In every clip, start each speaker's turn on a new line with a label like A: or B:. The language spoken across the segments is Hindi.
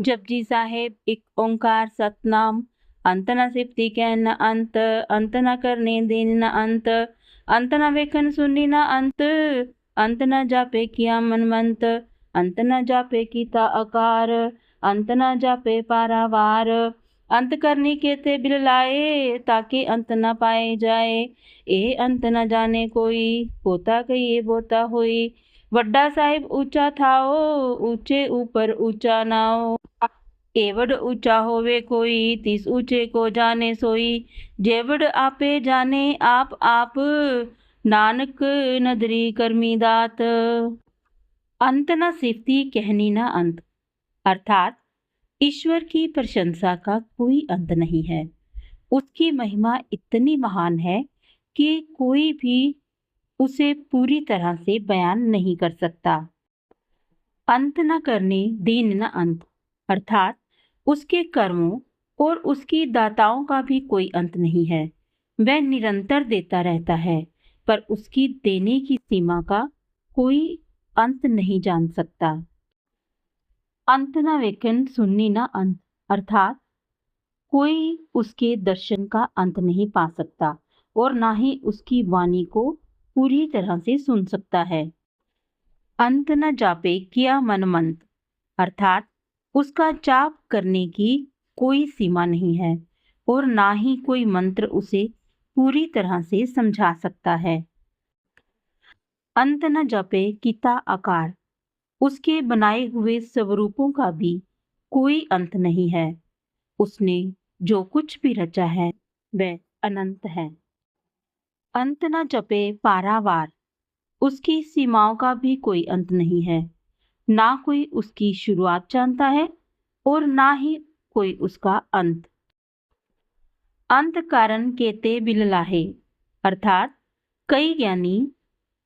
A: जपजी साहेब एक ओंकार सतनाम, अंत न सिफती कहन न अंत, अंत न करने देन न अंत, अंत न वेखन सुनी न अंत न जापे किया मनमंत, अंत न जापे कीता आकार, अंत न जापे पारावार, अंत करनी के ते बिल लाए, ताकि अंत न पाए जाए। ए अंत न जाने कोई, पोता कहिए बोता होई, वड्डा साहिब ऊंचा थाओ, ऊंचे ऊपर ऊंचा नाओ। एवड ऊंचा होवे कोई, तिस ऊंचे को जाने सोई, जेवड आपे जाने आप, नानक नदरी करमी दात। अंत न सिफती कहनी न अंत, अर्थात ईश्वर की प्रशंसा का कोई अंत नहीं है। उसकी महिमा इतनी महान है कि कोई भी उसे पूरी तरह से बयान नहीं कर सकता। अंत न करने दीन न अंत, अर्थात उसके कर्मों और उसकी दाताओं का भी कोई अंत नहीं है। वह निरंतर देता रहता है, पर उसकी देने की सीमा का कोई अंत नहीं जान सकता। अंत न वेखन सुननी न अंत, अर्थात कोई उसके दर्शन का अंत नहीं पा सकता और ना ही उसकी वाणी को पूरी तरह से सुन सकता है। अंत न जापे किया मनमंत, अर्थात उसका जाप करने की कोई सीमा नहीं है और ना ही कोई मंत्र उसे पूरी तरह से समझा सकता है। अंत न जपे किता आकार, उसके बनाए हुए स्वरूपों का भी कोई अंत नहीं है। उसने जो कुछ भी रचा है वह अनंत है। अंत न जपे पारावार, उसकी सीमाओं का भी कोई अंत नहीं है। ना कोई उसकी शुरुआत जानता है और ना ही कोई उसका अंत। अंत कारण केते बिललाहे, अर्थात कई ज्ञानी,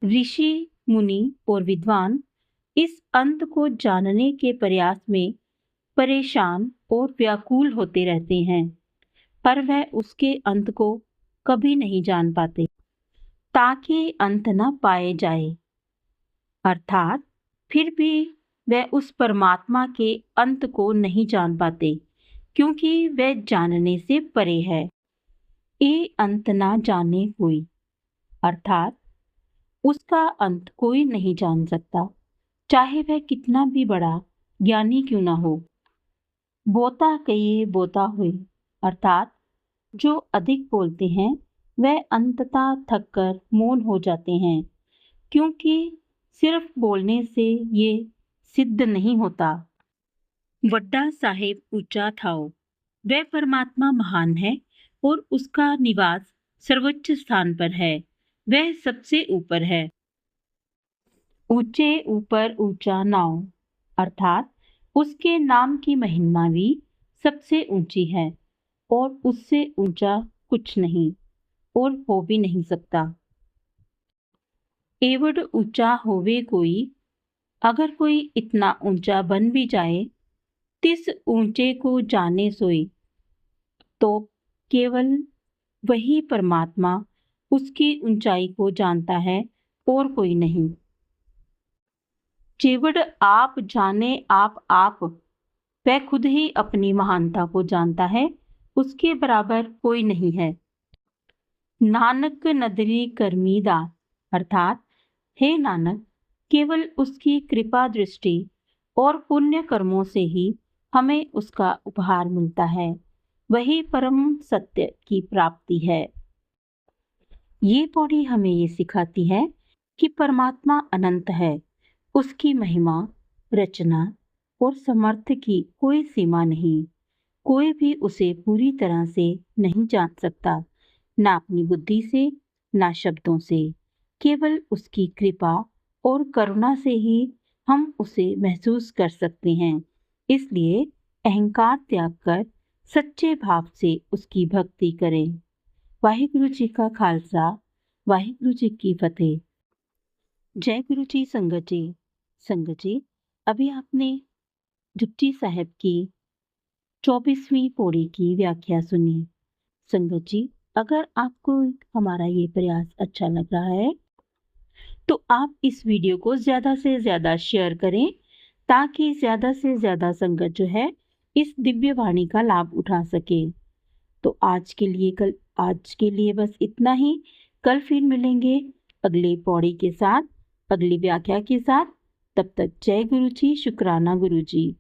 A: ऋषि, मुनि और विद्वान इस अंत को जानने के प्रयास में परेशान और व्याकुल होते रहते हैं, पर वह उसके अंत को कभी नहीं जान पाते, ताकि अंत न पाए जाए। अर्थात फिर भी वह उस परमात्मा के अंत को नहीं जान पाते, क्योंकि वह जानने से परे है। ये अंत ना जाने कोई, अर्थात उसका अंत कोई नहीं जान सकता, चाहे वह कितना भी बड़ा ज्ञानी क्यों ना हो। बोता कहिए बोता हुए, अर्थात जो अधिक बोलते हैं वह अंततः थककर मौन हो जाते हैं, क्योंकि सिर्फ बोलने से ये सिद्ध नहीं होता। वड्डा साहेब ऊंचा थाओ, वह परमात्मा महान है और उसका निवास सर्वोच्च स्थान पर है, वह सबसे ऊपर है। ऊंचे ऊपर ऊंचा नाव, अर्थात उसके नाम की महिमा भी सबसे ऊंची है और उससे ऊंचा कुछ नहीं और हो भी नहीं सकता। एवड ऊंचा होवे कोई, अगर कोई इतना ऊंचा बन भी जाए, तिस ऊंचे को जाने सोई, तो केवल वही परमात्मा उसकी ऊंचाई को जानता है और कोई नहीं। जेवड आप जाने आप, वह खुद ही अपनी महानता को जानता है, उसके बराबर कोई नहीं है। नानक नदरी करमी दास, अर्थात हे नानक, केवल उसकी कृपा दृष्टि और पुण्य कर्मों से ही हमें उसका उपहार मिलता है, वही परम सत्य की प्राप्ति है। ये पौड़ी हमें ये सिखाती है कि परमात्मा अनंत है, उसकी महिमा, रचना और समर्थ की कोई सीमा नहीं। कोई भी उसे पूरी तरह से नहीं जान सकता, ना अपनी बुद्धि से, ना शब्दों से। केवल उसकी कृपा और करुणा से ही हम उसे महसूस कर सकते हैं। इसलिए अहंकार त्याग कर सच्चे भाव से उसकी भक्ति करें। वाहिगुरु जी का खालसा, वाहिगुरु जी की फतेह। जय गुरु जी। संगत जी, अभी आपने जपजी साहिब की 24वीं पौड़ी की व्याख्या सुनी। संगत जी, अगर आपको हमारा ये प्रयास अच्छा लग रहा है तो आप इस वीडियो को ज़्यादा से ज़्यादा शेयर करें, ताकि ज़्यादा से ज़्यादा संगत जो है इस दिव्य वाणी का लाभ उठा सके। तो आज के लिए बस इतना ही। कल फिर मिलेंगे अगली पौड़ी के साथ, अगली व्याख्या के साथ। तब तक जय गुरु जी, शुक्राना गुरु जी।